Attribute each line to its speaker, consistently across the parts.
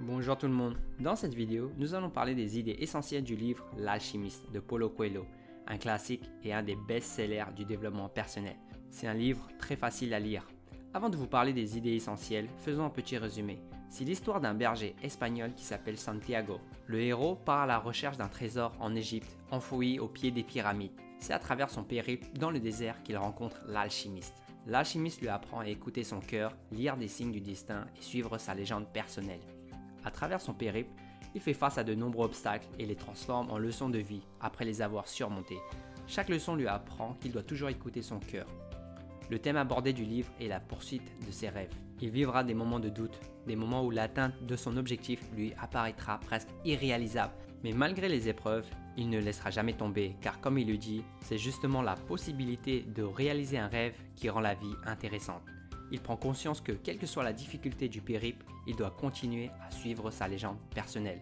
Speaker 1: Bonjour tout le monde, dans cette vidéo, nous allons parler des idées essentielles du livre L'Alchimiste de Paulo Coelho, un classique et un des best-sellers du développement personnel. C'est un livre très facile à lire. Avant de vous parler des idées essentielles, faisons un petit résumé. C'est l'histoire d'un berger espagnol qui s'appelle Santiago. Le héros part à la recherche d'un trésor en Égypte, enfoui au pied des pyramides. C'est à travers son périple dans le désert qu'il rencontre l'alchimiste. L'alchimiste lui apprend à écouter son cœur, lire des signes du destin et suivre sa légende personnelle. À travers son périple, il fait face à de nombreux obstacles et les transforme en leçons de vie après les avoir surmontés. Chaque leçon lui apprend qu'il doit toujours écouter son cœur. Le thème abordé du livre est la poursuite de ses rêves. Il vivra des moments de doute, des moments où l'atteinte de son objectif lui apparaîtra presque irréalisable. Mais malgré les épreuves, il ne laissera jamais tomber car comme il le dit, c'est justement la possibilité de réaliser un rêve qui rend la vie intéressante. Il prend conscience que, quelle que soit la difficulté du périple, il doit continuer à suivre sa légende personnelle.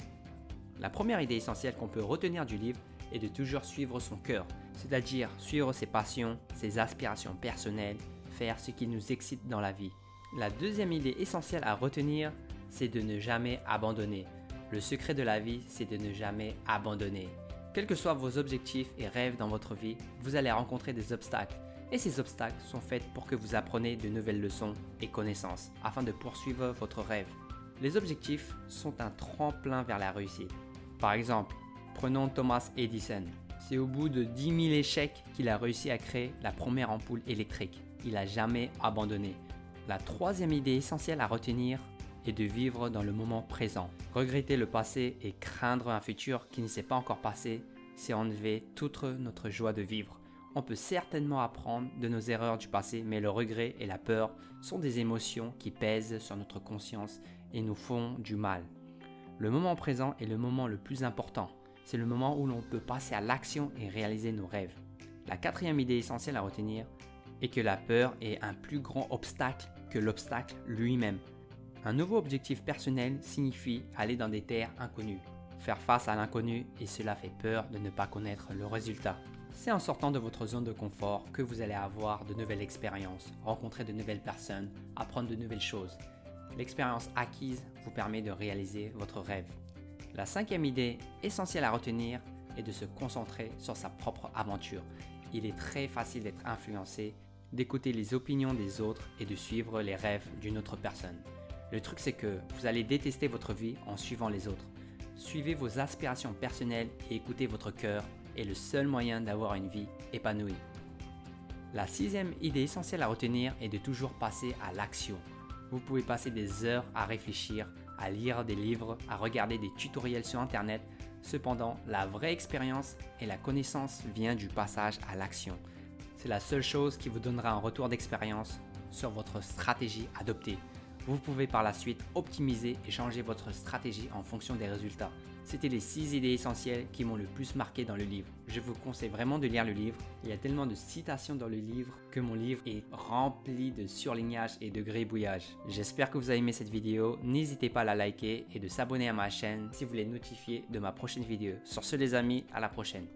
Speaker 1: La première idée essentielle qu'on peut retenir du livre est de toujours suivre son cœur, c'est-à-dire suivre ses passions, ses aspirations personnelles, faire ce qui nous excite dans la vie. La deuxième idée essentielle à retenir, c'est de ne jamais abandonner. Le secret de la vie, c'est de ne jamais abandonner. Quels que soient vos objectifs et rêves dans votre vie, vous allez rencontrer des obstacles. Et ces obstacles sont faits pour que vous appreniez de nouvelles leçons et connaissances afin de poursuivre votre rêve. Les objectifs sont un tremplin vers la réussite. Par exemple, prenons Thomas Edison. C'est au bout de 10 000 échecs qu'il a réussi à créer la première ampoule électrique. Il n'a jamais abandonné. La troisième idée essentielle à retenir est de vivre dans le moment présent. Regretter le passé et craindre un futur qui ne s'est pas encore passé, c'est enlever toute notre joie de vivre. On peut certainement apprendre de nos erreurs du passé, mais le regret et la peur sont des émotions qui pèsent sur notre conscience et nous font du mal. Le moment présent est le moment le plus important. C'est le moment où l'on peut passer à l'action et réaliser nos rêves. La quatrième idée essentielle à retenir est que la peur est un plus grand obstacle que l'obstacle lui-même. Un nouveau objectif personnel signifie aller dans des terres inconnues, faire face à l'inconnu et cela fait peur de ne pas connaître le résultat. C'est en sortant de votre zone de confort que vous allez avoir de nouvelles expériences, rencontrer de nouvelles personnes, apprendre de nouvelles choses. L'expérience acquise vous permet de réaliser votre rêve. La cinquième idée essentielle à retenir est de se concentrer sur sa propre aventure. Il est très facile d'être influencé, d'écouter les opinions des autres et de suivre les rêves d'une autre personne. Le truc c'est que vous allez détester votre vie en suivant les autres. Suivez vos aspirations personnelles et écoutez votre cœur est le seul moyen d'avoir une vie épanouie. La sixième idée essentielle à retenir est de toujours passer à l'action. Vous pouvez passer des heures à réfléchir, à lire des livres, à regarder des tutoriels sur internet. Cependant, la vraie expérience et la connaissance vient du passage à l'action. C'est la seule chose qui vous donnera un retour d'expérience sur votre stratégie adoptée. Vous pouvez par la suite optimiser et changer votre stratégie en fonction des résultats. C'était les 6 idées essentielles qui m'ont le plus marqué dans le livre. Je vous conseille vraiment de lire le livre. Il y a tellement de citations dans le livre que mon livre est rempli de surlignage et de gribouillage. J'espère que vous avez aimé cette vidéo. N'hésitez pas à la liker et de s'abonner à ma chaîne si vous voulez être notifié de ma prochaine vidéo. Sur ce les amis, à la prochaine.